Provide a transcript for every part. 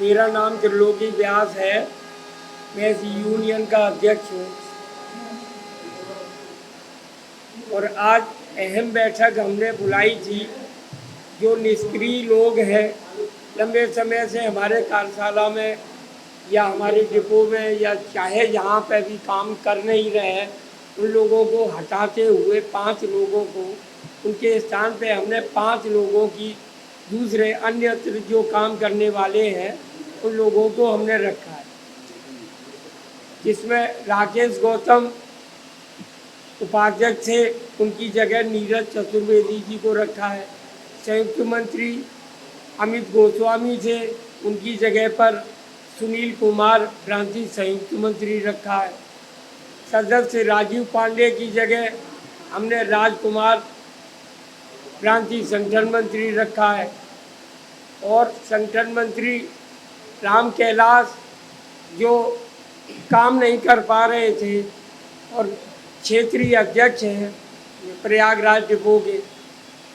मेरा नाम त्रिलोकी व्यास है। मैं इस यूनियन का अध्यक्ष हूँ और आज अहम बैठक हमने बुलाई थी। जो निष्क्रिय लोग हैं, लंबे समय से हमारे कार्यशाला में या हमारे डिपो में या चाहे जहाँ पर भी काम कर नहीं रहे हैं, उन लोगों को हटाते हुए 5 लोगों को उनके स्थान पे हमने 5 लोगों की दूसरे अन्यत्र जो काम करने वाले हैं उन लोगों को हमने रखा है, जिसमें राकेश गौतम उपाध्यक्ष थे, उनकी जगह नीरज चतुर्वेदी जी को रखा है। संयुक्त मंत्री अमित गोस्वामी थे, उनकी जगह पर सुनील कुमार प्रांतीय संयुक्त मंत्री रखा है। सदस्य राजीव पांडे की जगह हमने राजकुमार प्रांतीय संगठन मंत्री रखा है और संगठन मंत्री राम कैलाश जो काम नहीं कर पा रहे थे और क्षेत्रीय अध्यक्ष हैं प्रयागराज डिपो के,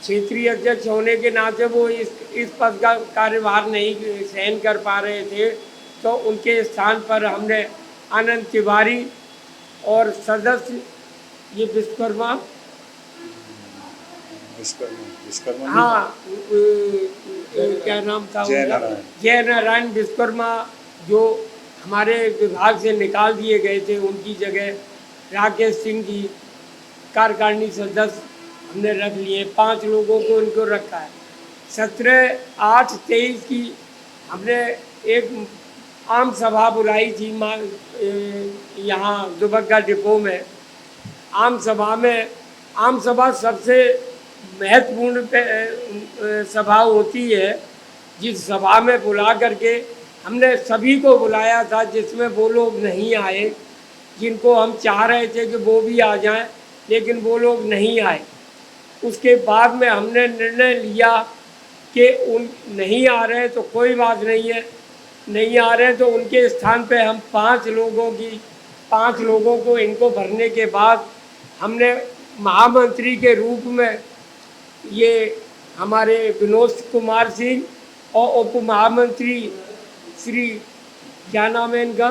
क्षेत्रीय अध्यक्ष होने के नाते वो इस पद का कार्यभार नहीं सहन कर पा रहे थे, तो उनके स्थान पर हमने आनंद तिवारी और सदस्य ये विश्वकर्मा हाँ क्या नाम था जय नारायण विश्वकर्मा जो हमारे विभाग से निकाल दिए गए थे, उनकी जगह राकेश सिंह जी कार्यकारिणी सदस्य हमने रख लिए। 5 लोगों को इनको रखा है। 17/8/23 की हमने एक आम सभा बुलाई थी यहाँ दुबग्गा डिपो में। आम सभा सबसे महत्वपूर्ण सभा होती है, जिस सभा में बुला करके हमने सभी को बुलाया था, जिसमें वो लोग नहीं आए जिनको हम चाह रहे थे कि वो भी आ जाएं, लेकिन वो लोग नहीं आए। उसके बाद में हमने निर्णय लिया कि उन नहीं आ रहे हैं तो कोई बात नहीं है, नहीं आ रहे हैं तो उनके स्थान पे हम 5 लोगों को इनको भरने के बाद हमने महामंत्री के रूप में ये हमारे विनोद कुमार सिंह और उप महामंत्री श्री क्या नाम है इनका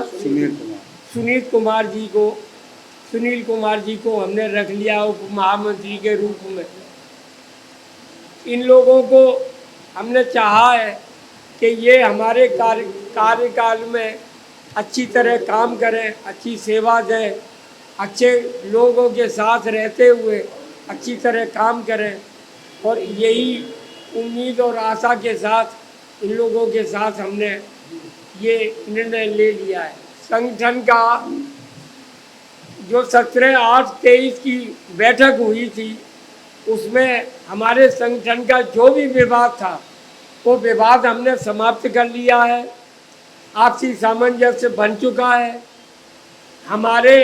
सुनील कुमार जी को हमने रख लिया उप महामंत्री के रूप में। इन लोगों को हमने चाहा है कि ये हमारे कार्यकाल में अच्छी तरह काम करें, अच्छी सेवा दें, अच्छे लोगों के साथ रहते हुए अच्छी तरह काम करें, और यही उम्मीद और आशा के साथ इन लोगों के साथ हमने ये निर्णय ले लिया है। संगठन का जो 17/8/23 की बैठक हुई थी, उसमें हमारे संगठन का जो भी विवाद था वो विवाद हमने समाप्त कर लिया है। आपसी सामंजस्य बन चुका है। हमारे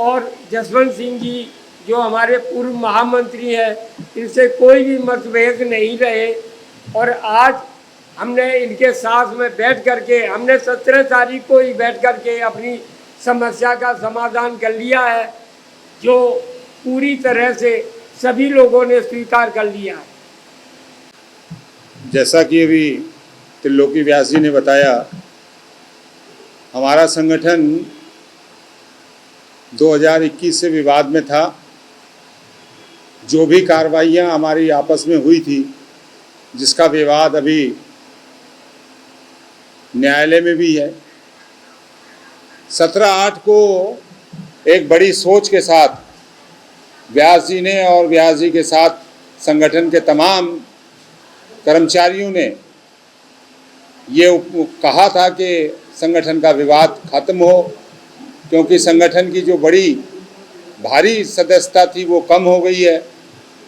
और जसवंत सिंह जी जो हमारे पूर्व महामंत्री हैं, इनसे कोई भी मतभेद नहीं रहे और आज हमने इनके साथ में बैठ करके हमने 17 तारीख को ही बैठ करके अपनी समस्या का समाधान कर लिया है, जो पूरी तरह से सभी लोगों ने स्वीकार कर लिया है। जैसा कि अभी त्रिलोकी व्यास जी ने बताया, हमारा संगठन 2021 से विवाद में था। जो भी कार्रवाइयाँ हमारी आपस में हुई थी, जिसका विवाद अभी न्यायालय में भी है। 17/8 को एक बड़ी सोच के साथ व्यास जी ने और व्यास जी के साथ संगठन के तमाम कर्मचारियों ने ये कहा था कि संगठन का विवाद खत्म हो, क्योंकि संगठन की जो बड़ी भारी सदस्यता थी वो कम हो गई है।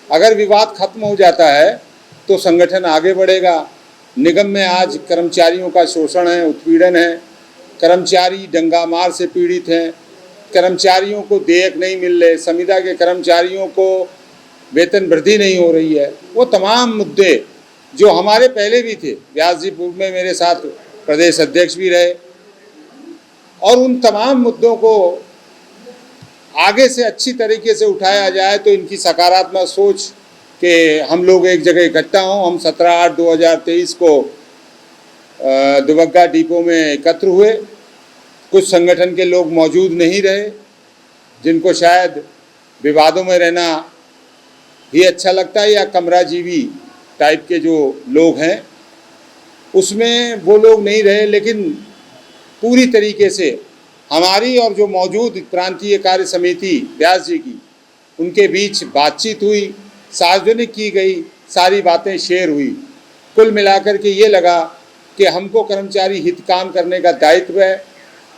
अगर विवाद खत्म हो जाता है तो संगठन आगे बढ़ेगा। निगम में आज कर्मचारियों का शोषण है, उत्पीड़न है, कर्मचारी डंगा मार से पीड़ित हैं, कर्मचारियों को देयक नहीं मिल रहे, संविदा के कर्मचारियों को वेतन वृद्धि नहीं हो रही है। वो तमाम मुद्दे जो हमारे पहले भी थे, व्यास जी पूर्व में मेरे साथ प्रदेश अध्यक्ष भी रहे, और उन तमाम मुद्दों को आगे से अच्छी तरीके से उठाया जाए तो इनकी सकारात्मक सोच कि हम लोग एक जगह इकट्ठा हों, हम 17/8/2023 को दुबग्गा डिपो में एकत्र हुए। कुछ संगठन के लोग मौजूद नहीं रहे, जिनको शायद विवादों में रहना ही अच्छा लगता है, या कमराजीवी टाइप के जो लोग हैं उसमें वो लोग नहीं रहे। लेकिन पूरी तरीके से हमारी और जो मौजूद प्रांतीय कार्य समिति व्यास जी की, उनके बीच बातचीत हुई, सार्वजनिक की गई, सारी बातें शेयर हुई। कुल मिलाकर के ये लगा कि हमको कर्मचारी हित काम करने का दायित्व है।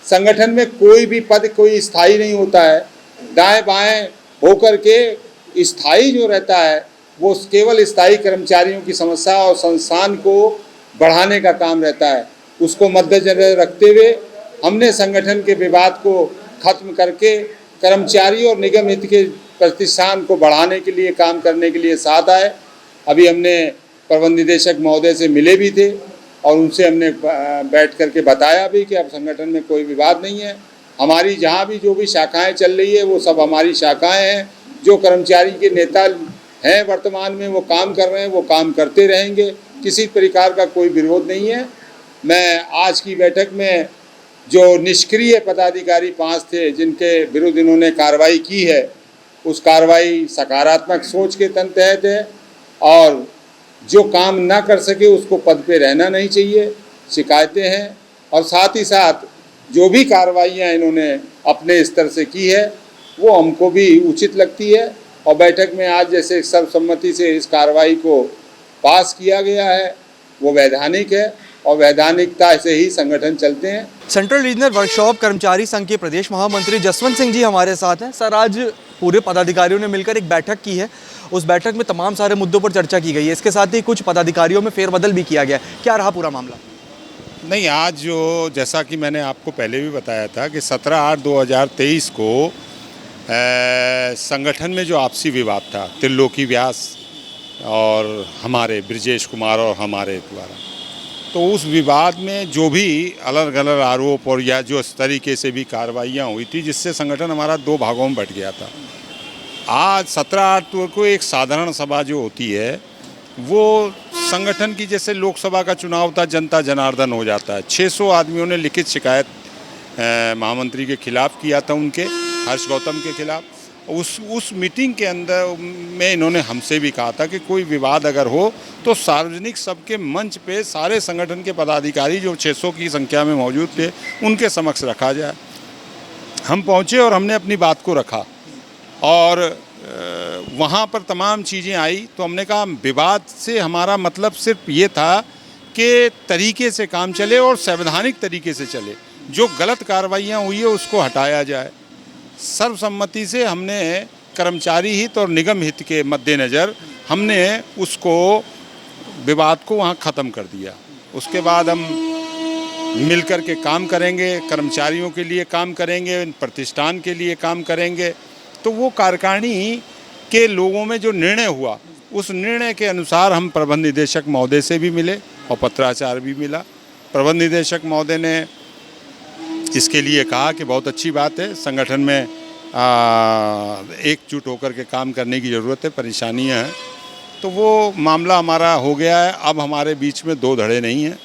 संगठन में कोई भी पद कोई स्थायी नहीं होता है। दाएं बाएं होकर के स्थायी जो रहता है वो केवल स्थायी कर्मचारियों की समस्या और संस्थान को बढ़ाने का काम रहता है। उसको मद्देनजर रखते हुए हमने संगठन के विवाद को खत्म करके कर्मचारी और निगम हित के प्रतिष्ठान को बढ़ाने के लिए काम करने के लिए साथ आए। अभी हमने प्रबंध निदेशक महोदय से मिले भी थे और उनसे हमने बैठ करके बताया भी कि अब संगठन में कोई विवाद नहीं है। हमारी जहाँ भी जो भी शाखाएं चल रही है वो सब हमारी शाखाएं हैं। जो कर्मचारी के नेता हैं वर्तमान में वो काम कर रहे हैं, वो काम करते रहेंगे। किसी प्रकार का कोई विरोध नहीं है। मैं आज की बैठक में जो निष्क्रिय पदाधिकारी 5 थे जिनके विरुद्ध इन्होंने कार्रवाई की है, उस कार्रवाई सकारात्मक सोच के तहत है और जो काम ना कर सके उसको पद पे रहना नहीं चाहिए, शिकायतें हैं। और साथ ही साथ जो भी कार्रवाइयाँ इन्होंने अपने स्तर से की है वो हमको भी उचित लगती है। और बैठक में आज जैसे सर्वसम्मति से इस कार्रवाई को पास किया गया है वो वैधानिक है और वैधानिकता से ही संगठन चलते हैं। सेंट्रल रीजनल वर्कशॉप कर्मचारी संघ के प्रदेश महामंत्री जसवंत सिंह जी हमारे साथ हैं। सर, आज पूरे पदाधिकारियों ने मिलकर एक बैठक की है। उस बैठक में तमाम सारे मुद्दों पर चर्चा की गई है। इसके साथ ही कुछ पदाधिकारियों में फेरबदल भी किया गया। क्या रहा पूरा मामला? नहीं, आज जो जैसा कि मैंने आपको पहले भी बताया था कि 17/8/2023 को संगठन में जो आपसी विवाद था त्रिलोकी व्यास और हमारे ब्रिजेश कुमार और हमारे द्वारा, तो उस विवाद में जो भी अलग अलग आरोप और या जो इस तरीके से भी कार्रवाइयाँ हुई थी जिससे संगठन हमारा 2 भागों में बट गया था। आज 17/8 को एक साधारण सभा जो होती है वो संगठन की जैसे लोकसभा का चुनाव था, जनता जनार्दन हो जाता है। 600 आदमियों ने लिखित शिकायत महामंत्री के खिलाफ किया था, उनके हर्ष गौतम के खिलाफ। उस मीटिंग के अंदर में इन्होंने हमसे भी कहा था कि कोई विवाद अगर हो तो सार्वजनिक सबके मंच पे सारे संगठन के पदाधिकारी जो 600 की संख्या में मौजूद थे उनके समक्ष रखा जाए। हम पहुँचे और हमने अपनी बात को रखा और वहाँ पर तमाम चीज़ें आई। तो हमने कहा विवाद से हमारा मतलब सिर्फ ये था कि तरीके से काम चले और संवैधानिक तरीके से चले। जो गलत कार्रवाइयाँ हुई है उसको हटाया जाए। सर्वसम्मति से हमने कर्मचारी हित और निगम हित के मद्देनज़र हमने उसको विवाद को वहाँ ख़त्म कर दिया। उसके बाद हम मिलकर के काम करेंगे, कर्मचारियों के लिए काम करेंगे, प्रतिष्ठान के लिए काम करेंगे। तो वो कार्यकारिणी के लोगों में जो निर्णय हुआ उस निर्णय के अनुसार हम प्रबंध निदेशक महोदय से भी मिले और पत्राचार भी मिला। प्रबंध निदेशक महोदय ने इसके लिए कहा कि बहुत अच्छी बात है, संगठन में एकजुट होकर के काम करने की ज़रूरत है, परेशानियां हैं। तो वो मामला हमारा हो गया है। अब हमारे बीच में 2 धड़े नहीं हैं।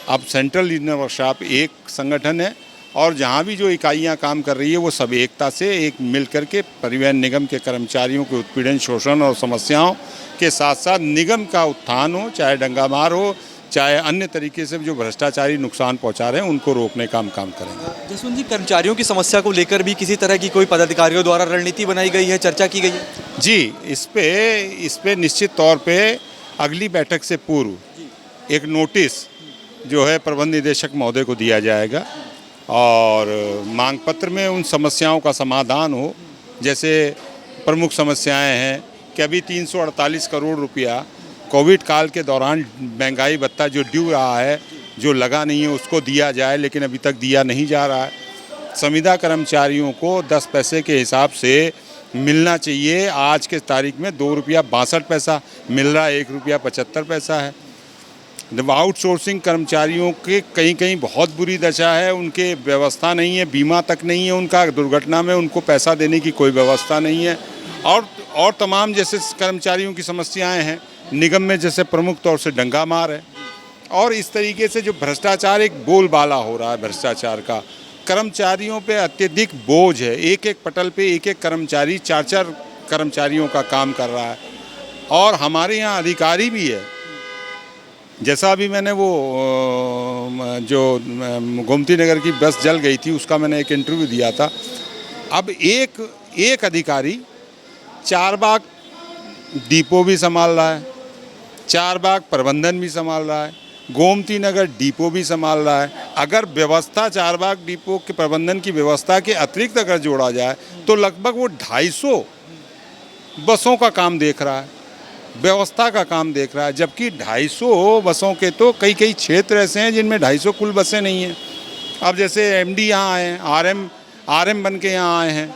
अब सेंट्रल रीजनल वर्कशॉप एक संगठन है और जहाँ भी जो इकाइयाँ काम कर रही है वो सब एकता से एक मिल कर के परिवहन निगम के कर्मचारियों के उत्पीड़न, शोषण और समस्याओं के साथ साथ निगम का उत्थान हो, चाहे डंगामार हो, चाहे अन्य तरीके से जो भ्रष्टाचारी नुकसान पहुंचा रहे हैं उनको रोकने का हम काम करेंगे। जसवंत जी, कर्मचारियों की समस्या को लेकर भी किसी तरह की कोई पदाधिकारियों द्वारा रणनीति बनाई गई है, चर्चा की गई है? जी, इस पे निश्चित तौर पे अगली बैठक से पूर्व एक नोटिस जो है प्रबंध निदेशक महोदय को दिया जाएगा और मांग पत्र में उन समस्याओं का समाधान हो। जैसे प्रमुख समस्याएं हैं कि अभी 348 करोड़ रुपया कोविड काल के दौरान महंगाई भत्ता जो ड्यू रहा है, जो लगा नहीं है, उसको दिया जाए, लेकिन अभी तक दिया नहीं जा रहा है। संविदा कर्मचारियों को 10 पैसे के हिसाब से मिलना चाहिए। आज के तारीख में 2 रुपया 62 पैसा मिल रहा है, 1 रुपया 75 पैसा है। आउटसोर्सिंग कर्मचारियों के कहीं कहीं बहुत बुरी दशा है, उनके व्यवस्था नहीं है, बीमा तक नहीं है उनका, दुर्घटना में उनको पैसा देने की कोई व्यवस्था नहीं है। और तमाम जैसे कर्मचारियों की समस्याएं हैं। निगम में जैसे प्रमुख तौर से डंगा मार है और इस तरीके से जो भ्रष्टाचार एक बोलबाला हो रहा है भ्रष्टाचार का, कर्मचारियों पे अत्यधिक बोझ है। एक एक पटल पे एक एक कर्मचारी, चार चार कर्मचारियों का काम कर रहा है। और हमारे यहाँ अधिकारी भी है, जैसा अभी मैंने वो जो गोमती नगर की बस जल गई थी उसका मैंने एक इंटरव्यू दिया था। अब एक अधिकारी चारबाग डिपो भी संभाल रहा है, चारबाग प्रबंधन भी संभाल रहा है, गोमती नगर डिपो भी संभाल रहा है। अगर व्यवस्था चारबाग डिपो के प्रबंधन की व्यवस्था के अतिरिक्त अगर जोड़ा जाए तो लगभग वो 250 बसों का काम देख रहा है, व्यवस्था का काम देख रहा है। जबकि 250 बसों के तो कई क्षेत्र ऐसे हैं जिनमें 250 कुल बसें नहीं हैं। अब जैसे एमडी यहाँ आए हैं, आरएम बन के यहाँ आए हैं,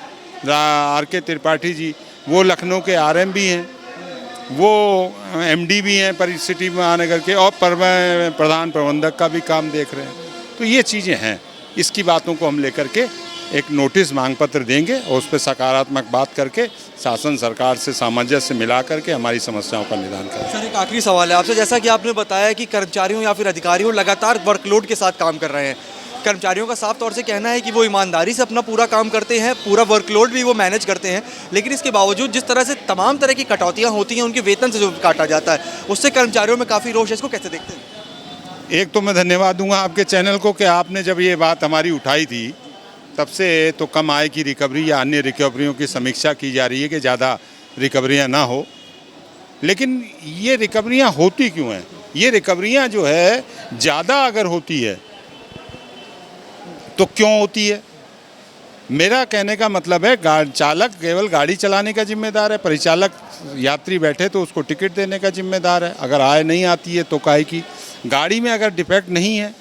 RK त्रिपाठी जी, वो लखनऊ के RM भी हैं, वो MD भी हैं परिसिटी महानगर के, और प्रधान प्रबंधक का भी काम देख रहे हैं। तो ये चीज़ें हैं, इसकी बातों को हम लेकर के एक नोटिस मांग पत्र देंगे और उस पर सकारात्मक बात करके शासन सरकार से सामंजस्य मिला करके हमारी समस्याओं का निदान करें। सर, एक आखिरी सवाल है आपसे। जैसा कि आपने बताया कि कर्मचारियों या फिर अधिकारियों लगातार वर्कलोड के साथ काम कर रहे हैं, कर्मचारियों का साफ तौर से कहना है कि वो ईमानदारी से अपना पूरा काम करते हैं, पूरा वर्कलोड भी वो मैनेज करते हैं, लेकिन इसके बावजूद जिस तरह से तमाम तरह की कटौतियाँ होती हैं, उनके वेतन से जो काटा जाता है, उससे कर्मचारियों में काफ़ी रोष है। इसको कैसे देखते हैं? एक तो मैं धन्यवाद दूंगा आपके चैनल को कि आपने जब ये बात हमारी उठाई थी तब से तो कम आय की रिकवरी या अन्य रिकवरियों की समीक्षा की जा रही है कि ज़्यादा रिकवरियां ना हो। लेकिन ये रिकवरियां होती क्यों हैं? ये रिकवरियां जो है ज़्यादा अगर होती है तो क्यों होती है? मेरा कहने का मतलब है चालक केवल गाड़ी चलाने का जिम्मेदार है, परिचालक यात्री बैठे तो उसको टिकट देने का जिम्मेदार है। अगर आय नहीं आती है तो काहे की? गाड़ी में अगर डिफेक्ट नहीं है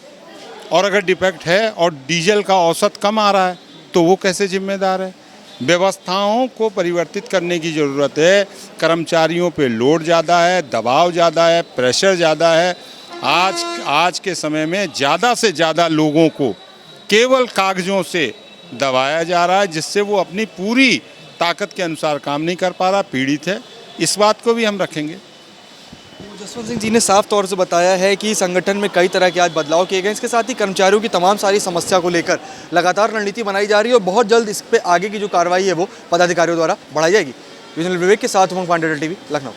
और अगर डिफेक्ट है और डीजल का औसत कम आ रहा है तो वो कैसे जिम्मेदार है? व्यवस्थाओं को परिवर्तित करने की ज़रूरत है। कर्मचारियों पे लोड ज़्यादा है, दबाव ज़्यादा है, प्रेशर ज़्यादा है। आज के समय में ज़्यादा से ज़्यादा लोगों को केवल कागज़ों से दबाया जा रहा है, जिससे वो अपनी पूरी ताकत के अनुसार काम नहीं कर पा रहा, पीड़ित है। इस बात को भी हम रखेंगे। जसवंत सिंह जी ने साफ तौर से बताया है कि संगठन में कई तरह के आज बदलाव किए गए। इसके साथ ही कर्मचारियों की तमाम सारी समस्या को लेकर लगातार रणनीति बनाई जा रही है और बहुत जल्द इस पे आगे की जो कार्रवाई है वो पदाधिकारियों द्वारा बढ़ाई जाएगी। विजय विवेक के साथ उमंग पांडे, टीवी, लखनऊ।